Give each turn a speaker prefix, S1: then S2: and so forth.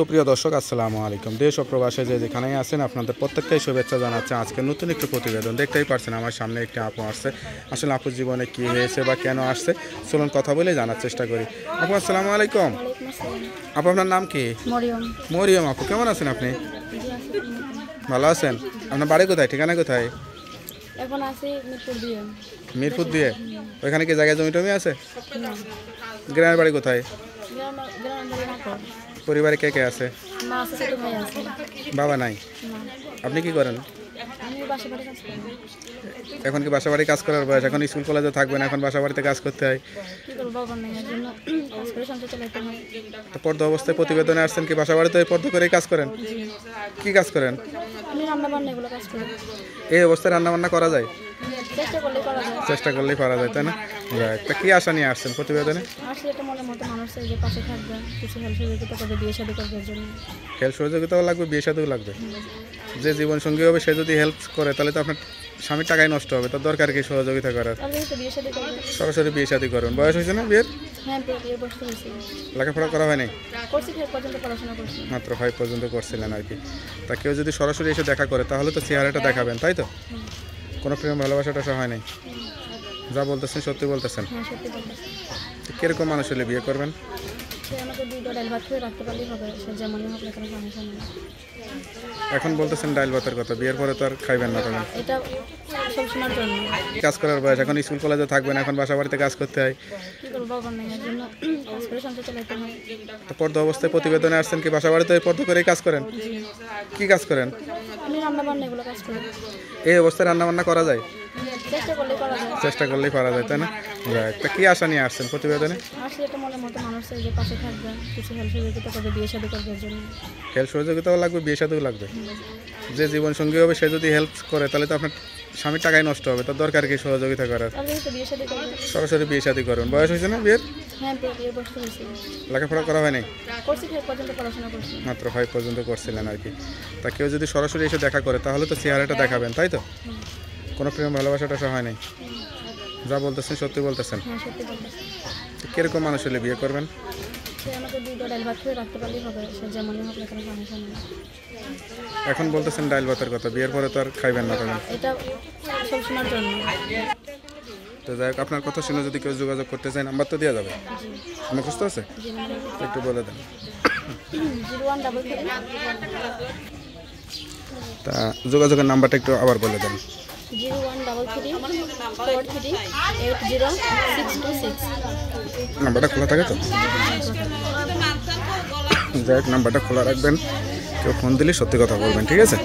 S1: সুপ্রিয় দর্শক আসসালামু আলাইকুম। দেশ ও প্রবাসে যে যেখানেই আছেন আপনাদের প্রত্যেককেই শুভেচ্ছা জানাচ্ছে। আজকে নতুন একটি প্রতিবেদন দেখতেই পারছেন আমার সামনে একটি আপু আসছে। আসলে আপুর জীবনে কী হয়েছে বা কেন আসছে চলুন কথা বলে জানার চেষ্টা করি। আপু আসসালামু আলাইকুম। আপু আপনার নাম কি?
S2: মরিয়ম।
S1: মরিয়ম আপু, কেমন আছেন আপনি? ভালো আছেন? আপনার বাড়ি কোথায়, ঠিকানা কোথায়?
S2: এখন আছি মিরপুর দিয়ে।
S1: মিরপুর দিয়ে? ওইখানে কি জায়গায় জমি টমি আছে? গ্রামের বাড়ি কোথায়? পরিবারে কে কে আছে?
S2: মা আছে, ছোট ভাই আছে।
S1: বাবা নাই?
S2: না,
S1: আপনি কি করেন?
S2: আমি বাসা বাড়ি কাজ করি।
S1: এখন কি বাসা বাড়ি কাজ করার বয়স? এখন স্কুল কলেজে থাকবেন, এখন বাসা বাড়িতে কাজ করতে হয়।
S2: কি করবো, বাবা নেই, এর জন্য কাজ করে সংসার চালাইতে হয়।
S1: তো পর্দা অবস্থায় প্রতিবেদনে আসছেন, কি বাসা বাড়িতে পর্দা করেই কাজ করেন? কি কাজ করেন?
S2: আমি রান্না বান্না এগুলো কাজ করি।
S1: এই অবস্থায় রান্না বান্না করা যায়?
S2: চেষ্টা করলে করা যায়।
S1: চেষ্টা করলেই পারা যায়, তাই না? তা কি আশা নিয়ে আসছেন প্রতিবেদনে?
S2: আসলে এটা মনের মতো মানুষ চাই যে পাশে থাকবে, কিছু হেল্প সহযোগিতা করবে, বিয়ে শাদী করবে, এর জন্য।
S1: হেল্প সহযোগিতাও লাগবে, বিয়ে সাথেও লাগবে। যে জীবনসঙ্গী হবে সে যদি হেল্প করে তাহলে তো আপনার স্বামীর টাকাই নষ্ট হবে, তার দরকার কি সহযোগিতা করার?
S2: তাহলে তো বিয়ে শাদী করবে।
S1: সরাসরি বিয়ে শাদী করুন। বয়স হয়েছে না বিয়ের?
S2: হ্যাঁ, বিয়ে বসতে হয়েছে।
S1: লেখাপড়া করা হয়নি?
S2: করছি, 5 পর্যন্ত পড়াশোনা করছি।
S1: মাত্র 5 পর্যন্ত করছিলেন আর কি। তা কেউ যদি সরাসরি এসে দেখা করে তাহলে তো চেহারাটা দেখাবেন, তাই তো? কোনো প্রেম ভালোবাসাটা হয় নাই? যা বলতেছেন সত্যি বলতেছেন?
S2: হ্যাঁ, সত্যি বলতেছি।
S1: কিরকম মানুষ হলে বিয়ে করবেন?
S2: সে আমাকে 2 ডাল ভাত খেয়ে রাখতে পারলেই হবে, সে যেমনই হোক না কেন, সমস্যা নেই।
S1: এখন বলতেছেন ডাইল ভাতের কথা, বিয়ের পরে তো আর খাইবেন না তখন।
S2: এটা সবসময়ের জন্য।
S1: কাজ করার বয়স, এখন স্কুল কলেজে থাকবেন, এখন বাসা বাড়িতে কাজ করতে হয়।
S2: কি করবো, বাবা নেই, এর জন্য কাজ করে সংসার চালাইতে হয়।
S1: তো পর্দা অবস্থায় প্রতিবেদনে আসছেন, কি বাসা বাড়িতে পর্দা করেই কাজ করেন? কি কাজ করেন?
S2: আমি রান্না বান্না এগুলো কাজ করি।
S1: এই অবস্থায় রান্না বান্না করা যায়?
S2: চেষ্টা করলে করা যায়।
S1: চেষ্টা করলেই পারা যায়, তাই না? তা কি আশা নিয়ে আসছেন প্রতিবেদনে?
S2: আসলে এটা মনের মতো মানুষ চাই যে পাশে থাকবে, কিছু হেল্প সহযোগিতা করবে, বিয়ে শাদী করবে, এর জন্য।
S1: হেল্প সহযোগিতাও লাগবে, বিয়ে সাথেও লাগবে। যে জীবনসঙ্গী হবে সে যদি হেল্প করে তাহলে তো আপনার স্বামীর টাকাই নষ্ট হবে, তার দরকার কি সহযোগিতা করার?
S2: তাহলে তো বিয়ে শাদী করবে।
S1: সরাসরি বিয়ে শাদী করুন। বয়স হয়েছে না বিয়ের?
S2: হ্যাঁ, বিয়ে বসতে হয়েছে।
S1: লেখাপড়া করা হয়নি?
S2: করছি, 5 পর্যন্ত পড়াশোনা করছি।
S1: মাত্র 5 পর্যন্ত করছিলেন আর কি। তা কেউ যদি সরাসরি এসে দেখা করে তাহলে তো চেহারাটা দেখাবেন, তাই তো? কোনো প্রেম ভালোবাসাটা হয় নাই? যা বলতেছেন সত্যি বলতেছেন?
S2: হ্যাঁ, সত্যি বলতেছি।
S1: কিরকম মানুষ হলে বিয়ে করবেন?
S2: সে আমাকে 2 ডাল ভাত খেয়ে রাখতে পারলেই হবে, সে যেমনই হোক না কেন, সমস্যা নেই।
S1: এখন বলতেছেন ডাইল ভাতের কথা, বিয়ের পরে তো আর খাইবেন না তখন।
S2: এটা সবসময়ের জন্য।
S1: তো যাই হোক, আপনার কথা শুনে যদি কেউ যোগাযোগ করতে চায় নাম্বার তো দেওয়া যাবে।
S2: জি,
S1: আমার খুঁজতে আছে,
S2: জি,
S1: একটু বলে দেন।
S2: 0133
S1: তা যোগাযোগের নাম্বারটা একটু আবার বলে দেন।
S2: 0133 43 80626।
S1: নাম্বারটা খোলা থাকে তো? যাই হোক, নাম্বারটা খোলা রাখবেন, কেউ ফোন দিলে সত্যি কথা বলবেন, ঠিক আছে?